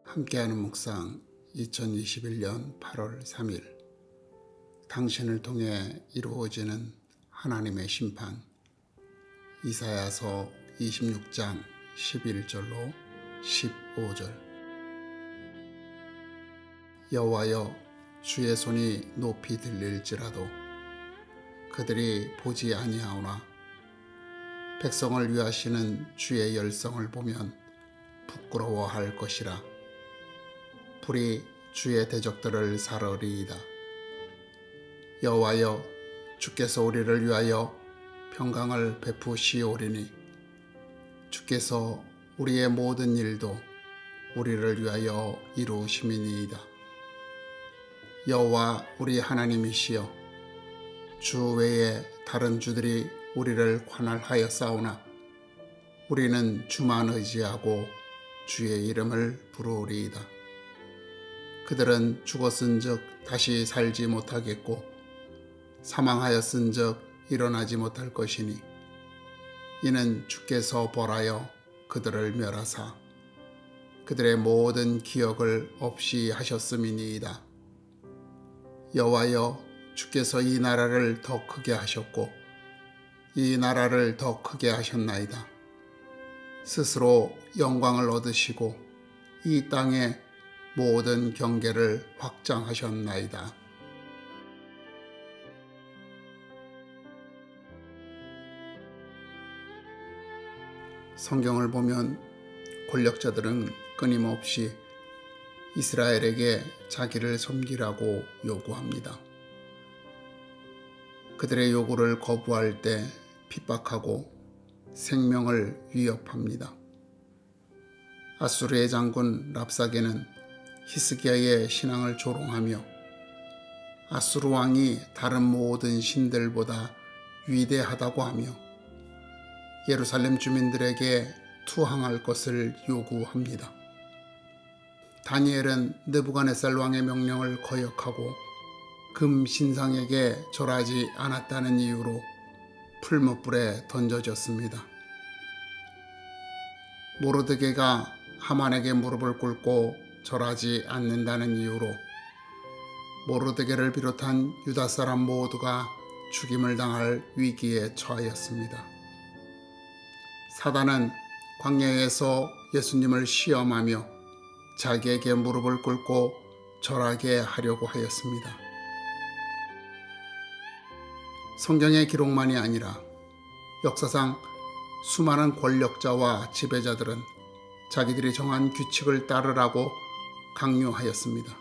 함께하는 묵상 2021년 8월 3일 당신을 통해 이루어지는 하나님의 심판 이사야서 26장 11절로 15절 여호와여 주의 손이 높이 들릴지라도 그들이 보지 아니하오나 백성을 위하시는 주의 열성을 보면 부끄러워할 것이라. 불이 주의 대적들을 사르리이다. 여호와여 주께서 우리를 위하여 평강을 베푸시오리니 주께서 우리의 모든 일도 우리를 위하여 이루심이니이다. 여호와 우리 하나님이시여 주 외에 다른 주들이 우리를 관할하여 싸우나 우리는 주만 의지하고 주의 이름을 부르리이다. 그들은 죽었은즉 다시 살지 못하겠고 사망하였은즉 일어나지 못할 것이니 이는 주께서 벌하여 그들을 멸하사 그들의 모든 기억을 없이 하셨음이니이다. 여호와여 주께서 이 나라를 더 크게 하셨고 이 나라를 더 크게 하셨나이다. 스스로 영광을 얻으시고 이 땅에 모든 경계를 확장하셨나이다. 성경을 보면 권력자들은 끊임없이 이스라엘에게 자기를 섬기라고 요구합니다. 그들의 요구를 거부할 때 핍박하고 생명을 위협합니다. 아수르의 장군 랍사게는 히스기야의 신앙을 조롱하며 아수르 왕이 다른 모든 신들보다 위대하다고 하며 예루살렘 주민들에게 투항할 것을 요구합니다. 다니엘은 느부갓네살 왕의 명령을 거역하고 금 신상에게 절하지 않았다는 이유로 풀무불에 던져졌습니다. 모르드게가 하만에게 무릎을 꿇고 절하지 않는다는 이유로 모르드게를 비롯한 유다 사람 모두가 죽임을 당할 위기에 처하였습니다. 사단은 광야에서 예수님을 시험하며 자기에게 무릎을 꿇고 절하게 하려고 하였습니다. 성경의 기록만이 아니라 역사상 수많은 권력자와 지배자들은 자기들이 정한 규칙을 따르라고 강요하였습니다.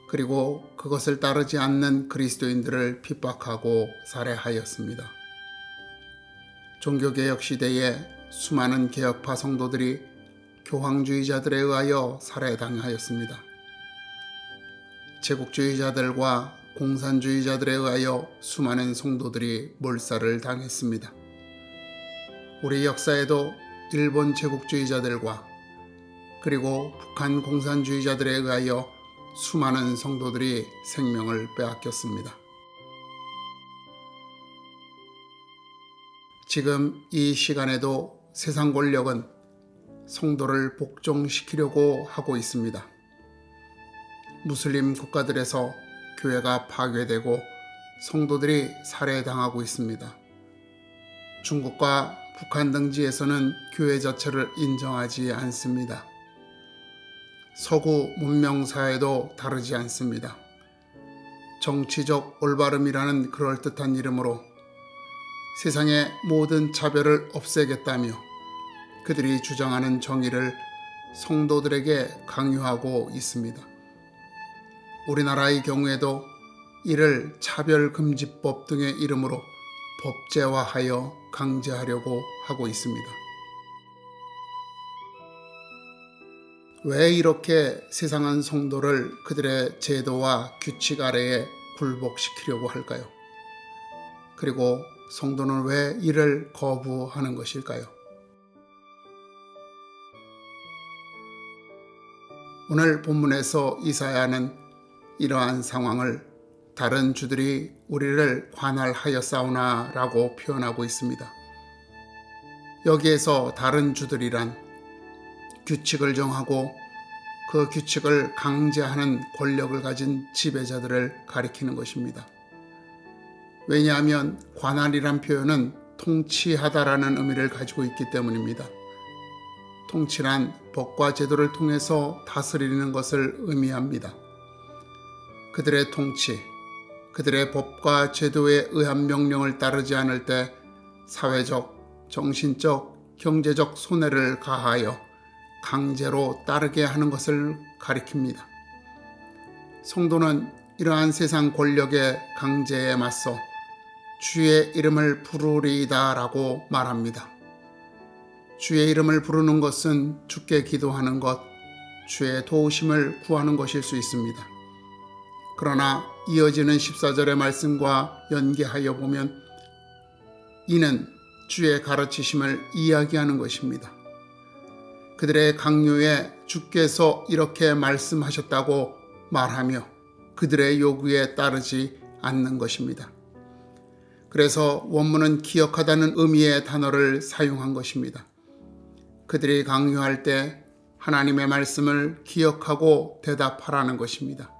그리고 그것을 따르지 않는 그리스도인들을 핍박하고 살해하였습니다. 종교개혁 시대에 수많은 개혁파 성도들이 교황주의자들에 의하여 살해당하였습니다. 제국주의자들과 공산주의자들에 의하여 수많은 성도들이 몰살을 당했습니다. 우리 역사에도 일본 제국주의자들과 그리고 북한 공산주의자들에 의하여 수많은 성도들이 생명을 빼앗겼습니다. 지금 이 시간에도 세상 권력은 성도를 복종시키려고 하고 있습니다. 무슬림 국가들에서 교회가 파괴되고 성도들이 살해당하고 있습니다. 중국과 북한 등지에서는 교회 자체를 인정하지 않습니다. 서구 문명사회도 다르지 않습니다. 정치적 올바름이라는 그럴듯한 이름으로 세상의 모든 차별을 없애겠다며 그들이 주장하는 정의를 성도들에게 강요하고 있습니다. 우리나라의 경우에도 이를 차별금지법 등의 이름으로 법제화하여 강제하려고 하고 있습니다. 왜 이렇게 세상은 성도를 그들의 제도와 규칙 아래에 굴복시키려고 할까요? 그리고 성도는 왜 이를 거부하는 것일까요? 오늘 본문에서 이사야는 이러한 상황을 다른 주들이 우리를 관할하였사오나 라고 표현하고 있습니다. 여기에서 다른 주들이란 규칙을 정하고 그 규칙을 강제하는 권력을 가진 지배자들을 가리키는 것입니다. 왜냐하면 관할이란 표현은 통치하다라는 의미를 가지고 있기 때문입니다. 통치란 법과 제도를 통해서 다스리는 것을 의미합니다. 그들의 통치, 그들의 법과 제도에 의한 명령을 따르지 않을 때 사회적, 정신적, 경제적 손해를 가하여 강제로 따르게 하는 것을 가리킵니다. 성도는 이러한 세상 권력의 강제에 맞서 주의 이름을 부르리이다 라고 말합니다. 주의 이름을 부르는 것은 주께 기도하는 것, 주의 도우심을 구하는 것일 수 있습니다. 그러나 이어지는 14절의 말씀과 연계하여 보면 이는 주의 가르치심을 이야기하는 것입니다. 그들의 강요에 주께서 이렇게 말씀하셨다고 말하며 그들의 요구에 따르지 않는 것입니다. 그래서 원문은 기억하다는 의미의 단어를 사용한 것입니다. 그들이 강요할 때 하나님의 말씀을 기억하고 대답하라는 것입니다.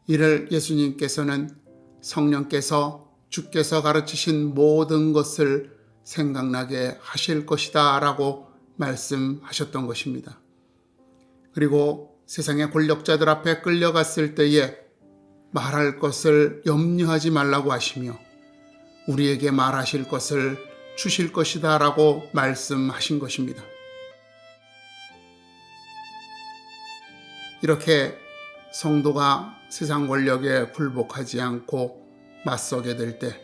이를 예수님께서는 성령께서 주께서 가르치신 모든 것을 생각나게 하실 것이다 라고 말씀하셨던 것입니다. 그리고 세상의 권력자들 앞에 끌려갔을 때에 말할 것을 염려하지 말라고 하시며 우리에게 말하실 것을 주실 것이다 라고 말씀하신 것입니다. 이렇게 성도가 세상 권력에 굴복하지 않고 맞서게 될 때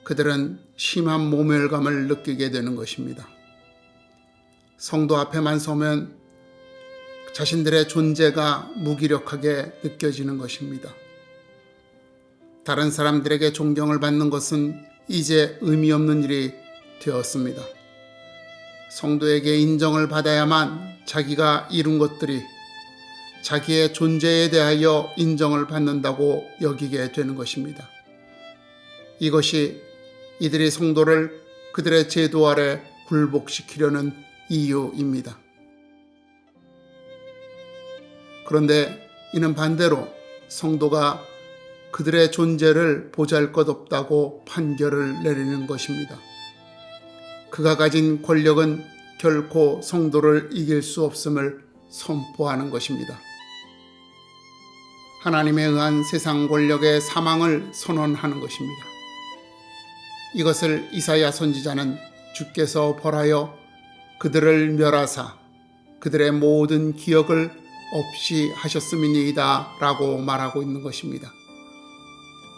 그들은 심한 모멸감을 느끼게 되는 것입니다. 성도 앞에만 서면 자신들의 존재가 무기력하게 느껴지는 것입니다. 다른 사람들에게 존경을 받는 것은 이제 의미 없는 일이 되었습니다. 성도에게 인정을 받아야만 자기가 이룬 것들이 자기의 존재에 대하여 인정을 받는다고 여기게 되는 것입니다. 이것이 이들이 성도를 그들의 제도 아래 굴복시키려는 이유입니다. 그런데 이는 반대로 성도가 그들의 존재를 보잘것없다고 판결을 내리는 것입니다. 그가 가진 권력은 결코 성도를 이길 수 없음을 선포하는 것입니다. 하나님에 의한 세상 권력의 사망을 선언하는 것입니다. 이것을 이사야 선지자는 주께서 벌하여 그들을 멸하사 그들의 모든 기억을 없이 하셨음이니이다 라고 말하고 있는 것입니다.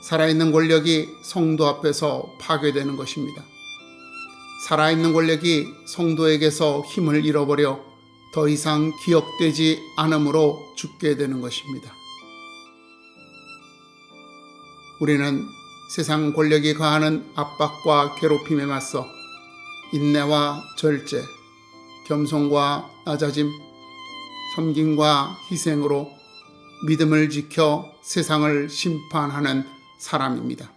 살아있는 권력이 성도 앞에서 파괴되는 것입니다. 살아있는 권력이 성도에게서 힘을 잃어버려 더 이상 기억되지 않음으로 죽게 되는 것입니다. 우리는 세상 권력이 가하는 압박과 괴롭힘에 맞서 인내와 절제, 겸손과 낮아짐, 섬김과 희생으로 믿음을 지켜 세상을 심판하는 사람입니다.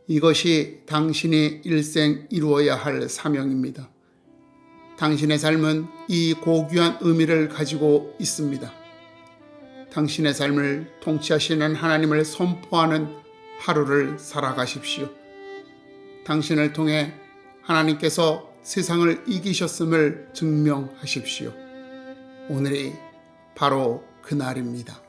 이것이 당신이 일생 이루어야 할 사명입니다. 당신의 삶은 이 고귀한 의미를 가지고 있습니다. 당신의 삶을 통치하시는 하나님을 선포하는 하루를 살아가십시오. 당신을 통해 하나님께서 세상을 이기셨음을 증명하십시오. 오늘이 바로 그날입니다.